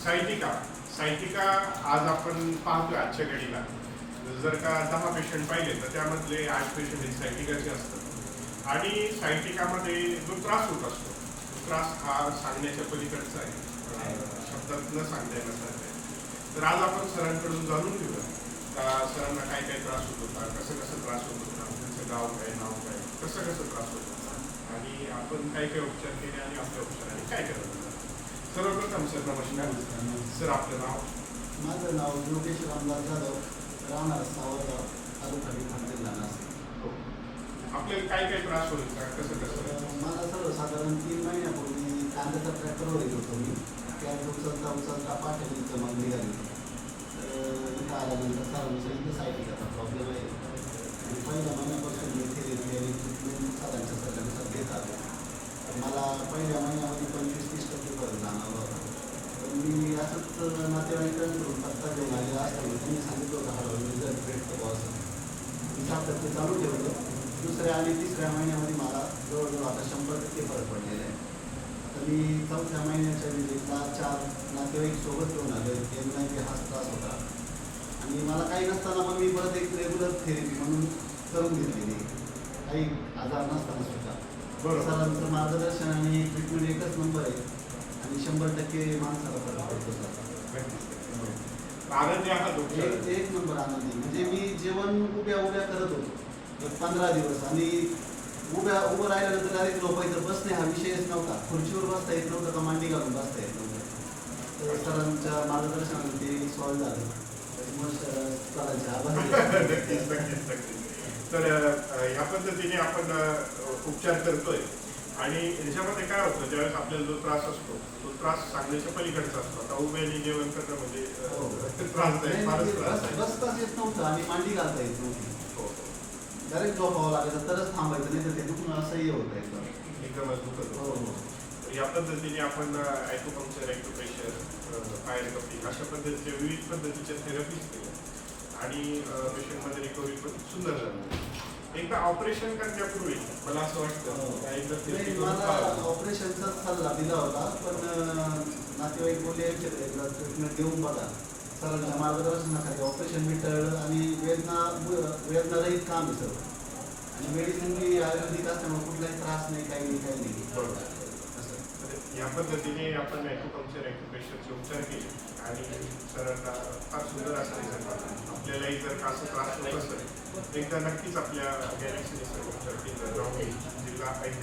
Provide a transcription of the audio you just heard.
Sciatica आज आपण पाहतोय आजच्या घडीला जर का 10 पेशंट पाहिले तर त्यामधले 8 पेशंट हे सायटिकाचे असतात आणि सायटिकामध्ये जो त्रास होत असतो त्रास हा सांगण्याच्या पलीकडचा आहे, शब्दात न सांगता येण्यासारखा आहे. तर आज आपण सरांकडून जाणून घेऊया का सरांना काय काय त्रास होत होता, कसं त्रास होत होता, त्यांचं गाव काय, नाव काय, कसं त्रास होत होता आणि आपण काय काय उपचार केले आणि आपल्या उपचाराने काय करत होता. सर्वप्रथम सर नमस्कार. सर आपलं नाव? माझं नाव योगेश रामदास जाधव, राहणार सावरगाव, तालुका जिल्हा नाशिक. हो. आपल्याला काय काय त्रास होईल का, कसं मला सर्वसाधारण 3 महिन्यापूर्वी कांद्याचा ट्रॅक्टरवर येत होतो मी. त्यात उचलता पाठीचं मग निघाली. इथं आल्यानंतर सरांचं इथं सायटिकाचा प्रॉब्लेम आहे आणि पहिल्या महिन्यापासून मी थेरपी आणि ट्रीटमेंट सरांच्या सल्ल्यानुसार घेत आलो. मला पहिल्या महिन्यामध्ये 25-30% फरक जाणवला होता. पण मी असंच नातेवाईकांकडून पत्ता घेऊन आलेला असताना त्यांनी सांगितलं होतं हळूहळू रिझल्ट भेटतो असं. मी सातत्य चालू ठेवलं. दुसऱ्या आणि तिसऱ्या महिन्यामध्ये मला जवळजवळ आता 100% फरक पडलेला आहे. तर मी 4थ्या महिन्याच्या विजिटला 4 नातेवाईक सोबत घेऊन आलो. त्यांना हाच त्रास होता आणि मला काही नसताना मग मी परत एक रेग्युलर थेरपी म्हणून करून घेतलेली, काही आजार नसताना सुद्धा. सरांचं मार्गदर्शन आणि ट्रीटमेंट एकच नंबर आहे आणि 100% माणसाला फरक पडतो. आनंदी आहात? एक नंबर आनंदी. म्हणजे मी जेवण उभ्या करत होतो 15 दिवस आणि उभं राहिल्यानंतर डायरेक्ट झोपायचं. बसणे हा विषयच नव्हता. खुर्चीवर बसता येत नव्हतं का मांडी घालून बसता येत नव्हतं. तर सरांच्या मार्गदर्शनाने ते सॉल्व्ह झालं. सरांचे आभार. तर ह्या पद्धतीने आपण उपचार करतोय आणि ह्याच्यामध्ये काय होतं, ज्यावेळेस आपल्याला जो त्रास असतो तो त्रास सांगण्याच्या पलीकडचा असतो. आता उभ्याने जेवण करणं म्हणजे त्रासदायक, फारच त्रासदायक. बसताच येत नव्हतं आणि मांडी घालता येत नव्हती. डायरेक्ट झोपावं लागायचं तरच थांबायचं, नाही तर ते दुखणं असंही होतं एकदमच दुखत. तर या पद्धतीने आपण ॲक्युपंक्चर, ॲक्युप्रेशर, कायरोप्रॅक्टिक अशा पद्धतीच्या विविध पद्धतीच्या थेरपीज केल्या आणि पेशंटमध्ये रिकव्हरी पण सुंदर झाली. एकदा ऑपरेशन करण्यापूर्वी मला असं वाटतं मला ऑपरेशनचा सल्ला दिला होता, पण नातेवाईक बोलले एकदा ट्रीटमेंट देऊन बघा. सरांच्या मार्गदर्शनाखाली ऑपरेशन मी टळलं आणि वेदनारहित काम आहे सर. आणि मेडिसिन बी आयुर्वेदिक असल्यामुळे कुठलाही त्रास नाही, काही नाही. बरोबर. या पद्धतीने आपण ॲक्युपंक्चर, ॲक्युप्रेशरचे उपचार केले आणि सरांना फार सुंदर असा रिझल्ट आला. आपल्यालाही जर का असं त्रास होत असेल एकदा नक्कीच आपल्या गॅलेक्सी उपचार केंद्र जिल्हा भेट.